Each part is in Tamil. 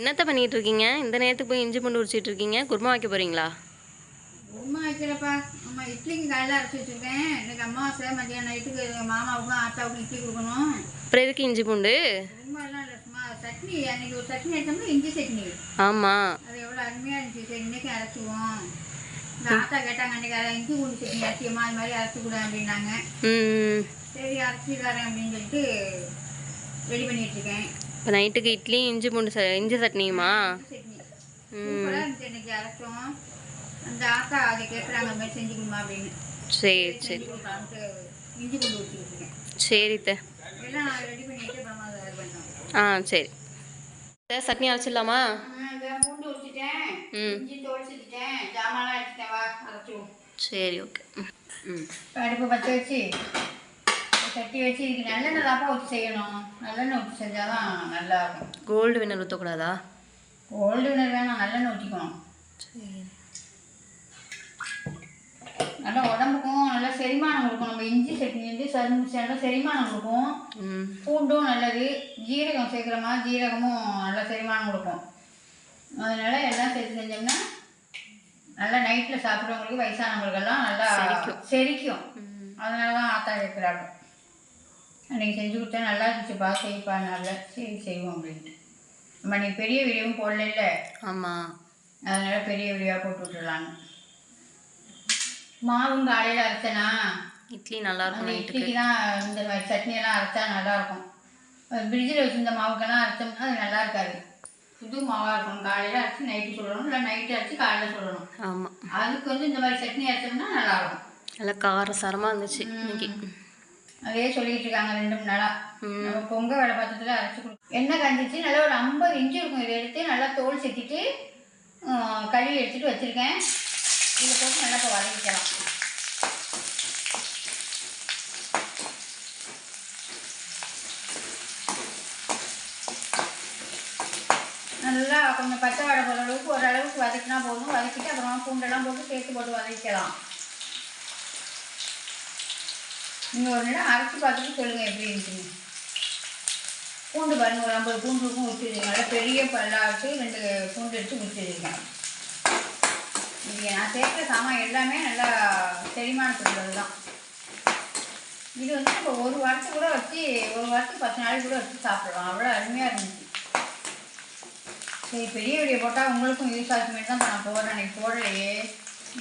என்னத்த பண்ணிட்டு இருக்கீங்க? இந்த நேரத்துக்கு போய் இஞ்சி பூண்டு உரிச்சிட்டு இருக்கீங்க. குருமா வைக்க போறீங்களா? குருமா வைக்கிறப்பா. அம்மா இட்லிக்கு காலையில் அரைச்சி வச்சுருக்கேன். இன்னைக்கு அம்மாவாசை, மதியம் நைட்டுக்கு எங்கள் மாமாவுக்கும் ஆத்தாவுக்கும் இட்லி கொடுக்கணும். அப்புறம் எதுக்கு இஞ்சி பூண்டு? குருமாலாம் இல்லை, சும்மா சட்னி. அன்றைக்கி ஒரு சட்னி எடுத்தோம்னா இஞ்சி சட்னி. ஆமாம். அது எவ்வளோ அருமையாக இருந்துச்சு. சரி இன்றைக்கி அரைச்சிக்குவோம். இந்த ஆத்தா கேட்டாங்க அன்றைக்கி அதை இஞ்சி பூண்டு சட்னி அரைச்சியம்மா அது மாதிரி அரைச்சிக்கூட அப்படின்னாங்க. சரி அரைச்சி தரேன் அப்படின்னு சொல்லிட்டு ரெடி பண்ணிகிட்ருக்கேன். இப்போ நைட்டுக்கு இட்லி இஞ்சி பூண்டு இஞ்சி சட்னியுமா? சட்னி சூப்பராக இருந்துச்சு. இன்றைக்கி அரைச்சோம். அந்த ஆத்தா அதை கேட்குறாங்க அந்த மாதிரி செஞ்சு கொடுமா அப்படின்னு. சரி சரி இஞ்சி பூண்டு ஊற்றிக்கிட்டுருக்கேன். சரித்த. எல்லாம் ரெடி பண்ணிவிட்டு அப்புறமா அதை இது பண்ணோம். சரி. சட்னி அரைச்சிடலாமா? பூண்டு ஊற்றிட்டேன், இஞ்சி தோடிச்சிட்டேன், ஜாமான்லாம் எடுத்துட்டேன். வா அரைச்சிடுவோம். சரி ஓகே. அடுப்பு பற்ற வச்சு சட்டி வச்சு இதுக்கு நல்லெண்ணெய் தாப்பா ஊற்றி செய்யணும். நல்லெண்ணெய் ஊற்றி செஞ்சால் தான் நல்லா இருக்கும். கோல்டு வினர் ஊற்றக்கூடாதா? கோல்டு வினர் வேணாம், நல்லெண்ணெய் ஊற்றிக்கணும். சரி. நல்லா உடம்புக்கும் நல்லா செரிமானம் கொடுக்கும். நம்ம இஞ்சி சட்னி வந்து நல்லா செரிமானம் கொடுக்கும். பூண்டும் நல்லது. ஜீரகம் சேர்க்குறோமா, ஜீரகமும் நல்லா செரிமானம் கொடுக்கும். அதனால் எல்லாம் சேர்த்து செஞ்சோம்னா நல்லா நைட்டில் சாப்பிட்றவங்களுக்கு வயசானவங்களுக்கெல்லாம் நல்லா செரிக்கும். அதனால தான் ஆத்தா கேட்குறாங்க. அன்றைக்கி செஞ்சு கொடுத்தா நல்லா இருந்துச்சுப்பா, செய்ப்பா. நல்லா சரி செய்வோம் அப்படின்ட்டு. நம்ம அன்றைக்கி பெரிய வீடியோவும் போடல. ஆமாம். அதனால் பெரிய வீடியோவாக போட்டு விட்டுடலாங்க. மாவும் காலையில் அரைச்சேனா இட்லி நல்லாயிருக்கும். இட்லிக்கு தான் இந்த மாதிரி சட்னியெல்லாம் அரைச்சா நல்லாயிருக்கும். ஃப்ரிட்ஜில் வச்சுருந்த மாவுக்கெல்லாம் அரைச்சோம்னா அது நல்லா இருக்காது. புது மாவாக இருக்கணும். காலையில் அரைச்சி நைட்டு சொல்லணும், இல்லை நைட்டு அரைச்சி காலையில் சொல்லணும். ஆமாம். அதுக்கு வந்து இந்த மாதிரி சட்னி அரைச்சோம்னா நல்லாயிருக்கும். நல்லா காரசாரமாக இருந்துச்சு இன்னைக்கு. அதே சொல்லிகிட்டு இருக்காங்க 2 நாளாக. நம்ம பொங்க வேலை பாத்திரத்தில் அரைச்சி கொடுக்கும். எண்ணெய் கஞ்சிச்சு நல்லா ஒரு 50 இன்ச்சு இருக்கும். இதை எடுத்து நல்லா தோல் செத்திட்டு கழுவி எடுத்துகிட்டு வச்சுருக்கேன். இதை போட்டு நல்லா இப்போ வதக்கிக்கலாம். நல்லா கொஞ்சம் பச்சை வாடை போகிற அளவுக்கு ஓரளவுக்கு வதக்கினா போதும். வதக்கிட்டு அப்புறமா பூண்டெல்லாம் போட்டு சேர்த்து போட்டு வதக்கிக்கலாம். நீங்கள் ஒரு நேரம் அரைச்சி பார்த்துட்டு சொல்லுங்கள் எப்படி இருந்துச்சுன்னு. பூண்டு பாருங்க, ஒரு 50 பூண்டுக்கும் ஊற்றிடுங்க. நல்லா பெரிய பல்லாட்டு 2 பூண்டு எடுத்து ஊற்றிடுங்க. இங்கே நான் சேர்க்குற சாமான் எல்லாமே நல்லா செரிமானத்துள்ளது தான். இது வந்து இப்போ ஒரு வாரத்துக்கு கூட வச்சு, ஒரு வாரத்துக்கு 10 நாளைக்கு கூட வச்சு சாப்பிடலாம். அவ்வளோ அருமையாக இருந்துச்சு. சரி பெரிய வீடியோ போட்டால் உங்களுக்கும் யூஸ் ஆகுமே தான் நான் போடுறேன். அன்றைக்கி போடலையே,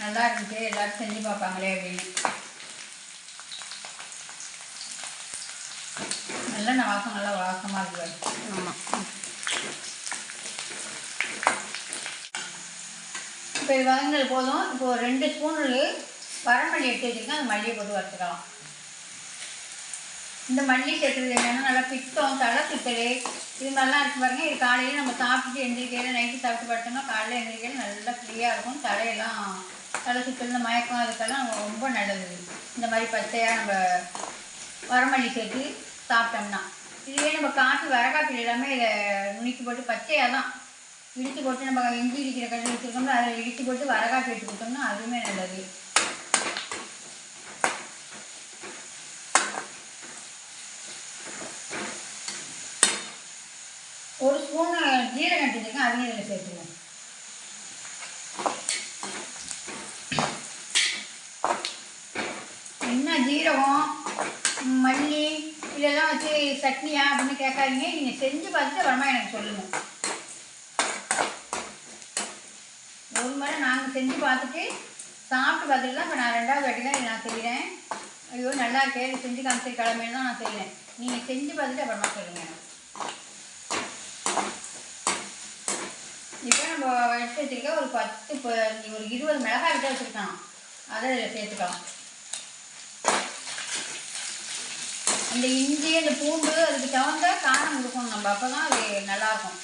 நல்லா இருந்துச்சு, எல்லோரும் செஞ்சு பார்ப்பாங்களே அப்படின்னு. நல்லெண்ணெய் வாசம் நல்லா வாசமாக இருக்குது. ஆமாம். இப்போ இது வதங்கினது போதும். இப்போ ஒரு 2 ஸ்பூனு வரமல்லி எடுத்து வச்சுருக்கேன். அந்த மல்லியை போட்டு வறுத்துக்கலாம். இந்த மல்லி சேர்த்துறது என்னென்னா நல்லா பித்தம், தலை சுத்தல் இது மாதிரிலாம் இருக்குது பாருங்கள். இது காலையில் நம்ம சாப்பிட்டுட்டு எந்திரிக்கையில் நைட்டு சாப்பிட்டு பார்த்தோம்னா காலையில் எந்திரிக்கையில் நல்லா ஃப்ரீயாக இருக்கும். தலை சுத்தல், இந்த மயக்கம் அதுக்கெல்லாம் ரொம்ப நல்லது. இந்த மாதிரி பச்சையாக நம்ம வரமல்லி சேர்த்து சாப்பிட்டோம்னா, இதுவே நம்ம வரகாப்பில் எல்லாமே இதை நுணுக்கி போட்டு பச்சையாக தான் இடித்து போட்டு நம்ம இஞ்சி இடிக்கிற கட்டி வச்சுருக்கோம்னா அதை இடித்து போட்டு வரகாப்பி எடுத்து கொடுத்தோம்னா அதுவுமே நல்லது. ஒரு ஸ்பூனு ஜீரகம் எடுத்துருக்கேன், அதையும் இதில் சேர்த்துருவேன். என்ன ஜீரகம் மல்லி இதெல்லாம் வச்சு சட்னியா அப்படின்னு கேட்காதீங்க. நீங்கள் செஞ்சு பார்த்துட்டு அப்புறமா எனக்கு சொல்லுங்கள். ஒரு முறை நாங்கள் செஞ்சு பார்த்துட்டு சாப்பிட்டு பார்த்துட்டு தான் இப்போ நான் 2வது வாட்டி தான் நான் செய்கிறேன். ஐயோ நல்லா இருக்கே, இது செஞ்சு காமிச்சு கிளம்பேன்னு தான் நான் செய்கிறேன். நீங்கள் செஞ்சு பார்த்துட்டு அப்புறமா சொல்லுங்கள். இப்போ நம்ம எடுத்து வச்சுருக்க ஒரு 20 மிளகாய் கிட்ட வச்சுருக்கோம். அதை இதில் சேர்த்துக்கலாம். இந்த இஞ்சி அந்த பூண்டு அதுக்கு தகுந்த காரம் கொடுக்கணும் நம்ம, அப்போ தான் அது நல்லாயிருக்கும்.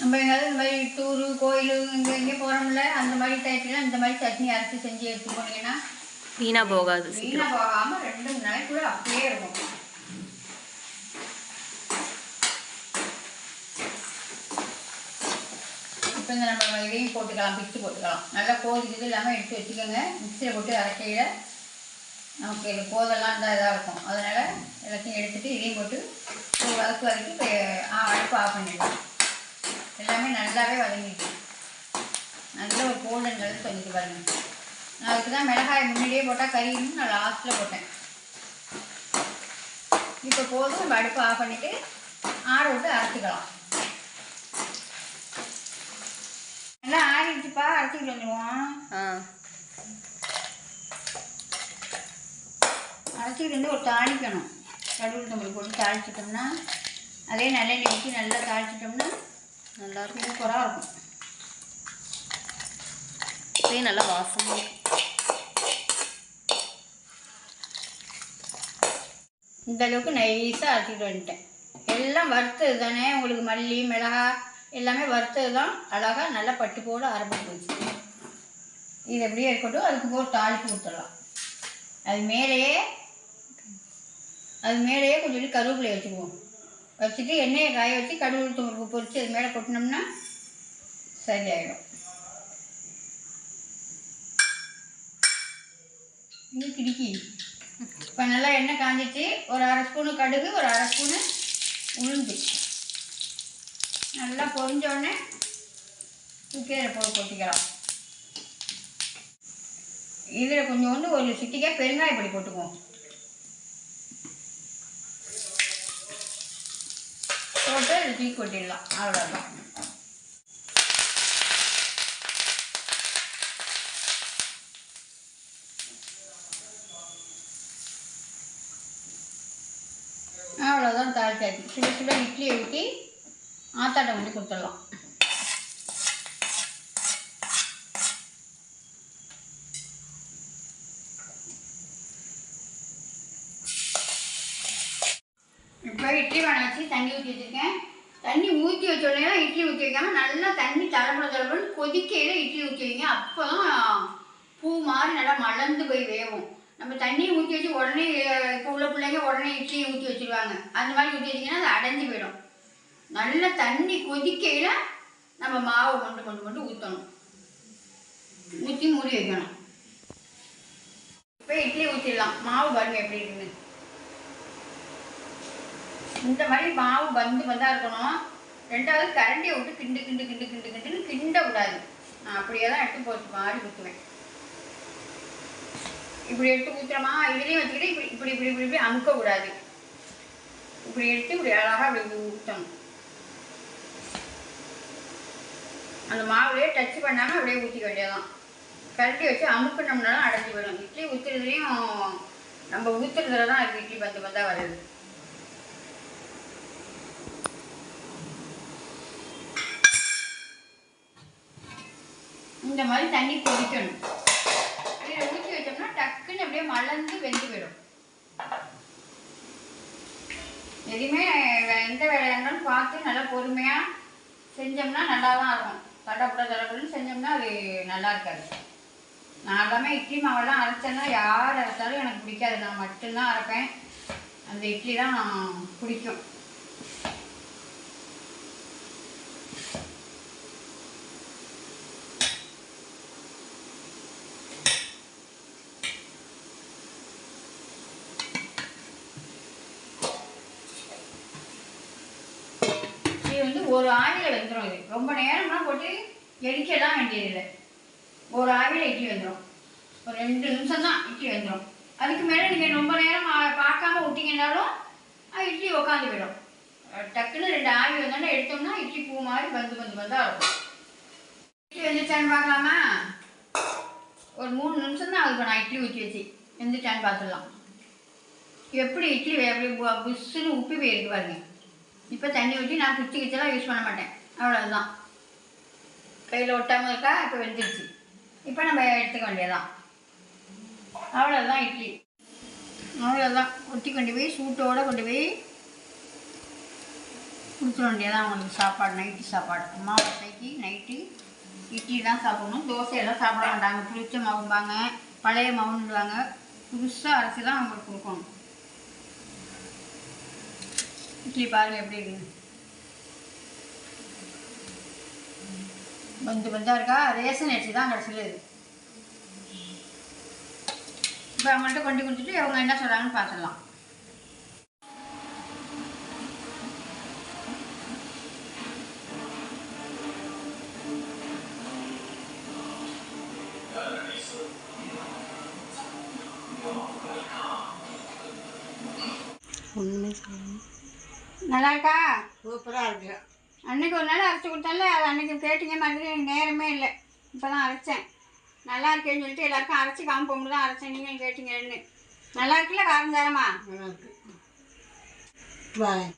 நம்ம எங்கேயாவது இந்த மாதிரி டூரு கோயில் இங்கே போகிறோம்ல, அந்த மாதிரி டைப்லாம் இந்த மாதிரி சட்னி அரைச்சி செஞ்சு எடுத்து போனீங்கன்னா வீணாக போகாது. வீணாக போகாமல் 2-3 நாளைக்கு கூட அப்படியே இருக்கும். இப்போ இந்த நம்ம இதையும் போட்டுக்கலாம், பிச்சு போட்டுக்கலாம். நல்லா கோதுக்குது இல்லாமல் எடுத்து வச்சுக்கோங்க. மிக்சியில் போட்டு அரைக்கையில் நமக்கு இது கோதெல்லாம் தான் இதாக இருக்கும். அதனால் எல்லாத்தையும் எடுத்துகிட்டு இதையும் போட்டு ஒரு வதக்கு வதக்கி இப்போ அடுப்பு ஆஃப் பண்ணிடலாம். எல்லாமே நல்லாவே வதங்கிட்டு நல்ல ஒரு கோல்டன் கலர் சொல்லிட்டு பாருங்கள். நான் அதுக்கு தான் மிளகாய் முன்னாடியே போட்டால் கறின்னு நான் லாஸ்ட்டில் போட்டேன். இப்போ போதும், நம்ம அடுப்பு ஆஃப் பண்ணிவிட்டு ஆற விட்டு அரைச்சிக்கலாம். நல்லா ஆறிடுச்சுப்பா, அரைச்சிக்கிட்டு வந்துடுவோம். அரைச்சிக்கிட்டு வந்து ஒரு தாளிக்கணும். கடுகு நம்மளுக்கு போட்டு தாளிச்சிட்டோம்னா, அதே நல்லெண்ணெய் ஊற்றி நல்லா தாளிச்சிட்டோம்னா நல்லாயிருக்கும், சூப்பராக இருக்கும். இதே நல்லா வாசமாக இந்த அளவுக்கு நைஸாக அரைச்சிக்கிட்டு வந்துட்டேன். எல்லாம் வறுத்தது தானே, உங்களுக்கு மல்லி மிளகாய் எல்லாமே வறுத்தது தான். அழகாக நல்லா பட்டு போட அரைப்பட்டு போச்சு. இது எப்படியே இருக்கட்டும். அதுக்கு போட்டு தாளிப்பு கொடுத்துடலாம். அது மேலேயே கொஞ்சம் கருவேப்பிலை வச்சுக்குவோம். வச்சுட்டு எண்ணெயை காய வச்சு கடுகு உளுத்தம்பருப்பு பொரித்து அது மேலே கொட்டினோம்னா சரியாயிடும். இது கிடிக்கி. இப்போ நல்லா எண்ணெய் காஞ்சிச்சு. ஒரு அரை ஸ்பூனு கடுகு, ஒரு அரை ஸ்பூனு உளுந்து நல்லா பொரிஞ்சோடனே தூக்கி கொட்டிக்கலாம். இதில் கொஞ்சோண்டு ஒரு சிட்டிக்காய் பெருங்காயப்பொடி போட்டுக்குவோம். போட்டு அதை தூக்கி கொட்டிடலாம். அவ்வளோதான். அவ்வளோதான், தாளிச்சாச்சு. சுட சுட இட்லியை ஊற்றி ஆத்தாட்டை வந்து கொடுத்துடலாம். இப்போ இட்லி பானை வச்சு தண்ணி ஊற்றி வச்சுருக்கேன். தண்ணி ஊற்றி வச்சோடனே இட்லி ஊற்றி வைக்காமல் நல்லா தண்ணி தளபுன்னு கொதிக்கையில் இட்லி ஊற்றி வைங்க. அப்போ தான் பூ மாதிரி நல்லா மலர்ந்து போய் வேகும். நம்ம தண்ணியை ஊற்றி வச்சு உடனே இப்போ உள்ள பிள்ளைங்க உடனே இட்லியை ஊற்றி வச்சுருவாங்க. அந்த மாதிரி ஊற்றி வச்சிங்கன்னா அது அடைஞ்சு போயிடும். நல்லா தண்ணி கொதிக்கையில் நம்ம மாவை கொண்டு ஊற்றணும். ஊற்றி மூடி வைக்கணும். இப்போ இட்லி ஊற்றிடலாம். மாவு பாருங்க எப்படி இருக்குன்னு. இந்த மாதிரி மாவு வந்தா இருக்கணும். ரெண்டாவது கரண்டியை விட்டு கிண்டுன்னு கிண்டக்கூடாது. நான் அப்படியே தான் எடுத்து போட்டு மாதிரி ஊற்றுவேன். இப்படி எடுத்து ஊற்றுறோமா, இதுலேயும் வச்சுக்கிட்டு இப்படி இப்படி இப்படி இப்படி அமுக்கக்கூடாது. இப்படி எடுத்து இப்படி அழகாக இப்படி ஊற்றணும். அந்த மாவுலேயே டச் பண்ணாமல் அப்படியே ஊற்றிக்க வேண்டியதான். கரண்டி வச்சு அமுக்கணும்னாலும் அடைஞ்சி போயிடும். இட்லி ஊற்றுறதுலேயும் நம்ம ஊற்றுறதுல தான் அது இட்லி வந்தா வருது. இந்த மாதிரி தண்ணி கொதிக்கணும். இதில் ஊற்றி வச்சோம்னா டக்குன்னு அப்படியே மலர்ந்து வெந்து போயிடும். எதுவுமே எந்த வேலையாக இருந்தாலும் பார்த்து நல்லா பொறுமையாக செஞ்சோம்னா நல்லா தான் இருக்கும். தடப்புடன்னு செஞ்சோம்னா அது நல்லா இருக்காது. நான் எல்லாமே இட்லி மாவெல்லாம் அரைச்சேன்னா யார் அரைச்சாலும் எனக்கு பிடிக்காது. நான் மட்டும்தான் அரைப்பேன். அந்த இட்லி தான் பிடிக்கும். இது வந்து ஒரு ஆவியில் வெந்துடும். இது ரொம்ப நேரம்லாம் போட்டு எரிக்கலாம் வேண்டியதில்லை. ஒரு ஆவியில் இட்லி வெந்துடும். ஒரு 2 நிமிஷம் தான் இட்லி வெந்துடும். அதுக்கு மேலே நீங்கள் ரொம்ப நேரம் பார்க்காம விட்டிங்கன்னாலும் இட்லி உக்காந்து போயிடும். டக்குன்னு 2 ஆவி வந்தோன்னா எடுத்தோம்னா இட்லி பூ மாதிரி வந்தா இருக்கும். இட்லி வெந்துச்சான்னு பார்க்கலாமா? ஒரு 3 நிமிஷம் தான் ஆகுது. நான் இட்லி ஊற்றி வச்சு வெந்துச்சான்னு பார்த்துடலாம். எப்படி இட்லி எப்படி புஷ்ஷுன்னு உப்பி போயிருக்கு பாருங்க. இப்போ தண்ணி ஊற்றி நான் குச்சி கிச்செல்லாம் யூஸ் பண்ண மாட்டேன். அவ்வளோதான். கையில் ஒட்டாமல் இருக்கா. இப்போ வெந்துடுச்சு. இப்போ நம்ம எடுத்துக்க வேண்டியதான். அவ்வளோதான் இட்லி. அவ்வளோதான். ஒட்டி கொண்டு போய் சூட்டோடு கொண்டு போய் கொடுத்துட வேண்டியதான் அவங்களுக்கு சாப்பாடு. நைட்டு சாப்பாடு. அம்மா வசைக்கு நைட்டு இட்லி தான் சாப்பிடணும். தோசையெல்லாம் சாப்பிட மாட்டாங்க. புளிச்ச மாவும்பாங்க, பழைய மாவுன்னுவாங்க. புதுசாக அரைச்சி தான் அவங்களுக்கு கொடுக்கணும். இட்லி பாருங்கள் எப்படி இருக்குங்க. பந்து பந்தாக இருக்கா, ரேஷன் அரிசி தான் கடைசியில் இது. இப்போ அவங்கள்ட்ட கொண்டு கொடுத்துட்டு அவங்க என்ன சொல்கிறாங்கன்னு பார்த்துடலாம். ஒன்றுமே சொல்லணும். நல்லா இருக்கா? சூப்பராக இருக்கு. அன்னைக்கு ஒரு நாள் அரைச்சி கொடுத்தால, அது அன்னைக்கு கேட்டிங்க மாதிரி எனக்கு நேரமே இல்லை. இப்போ தான் அரைச்சேன். நல்லா இருக்கேன்னு சொல்லிட்டு எல்லாருக்கும் அரைச்சி காமிப்போம்னு தான் அரைச்சேன். நீங்கள் கேட்டீங்கன்னு. நல்லா இருக்குல்ல காரஞ்சாரமா? நல்லா இருக்கு. பாய்.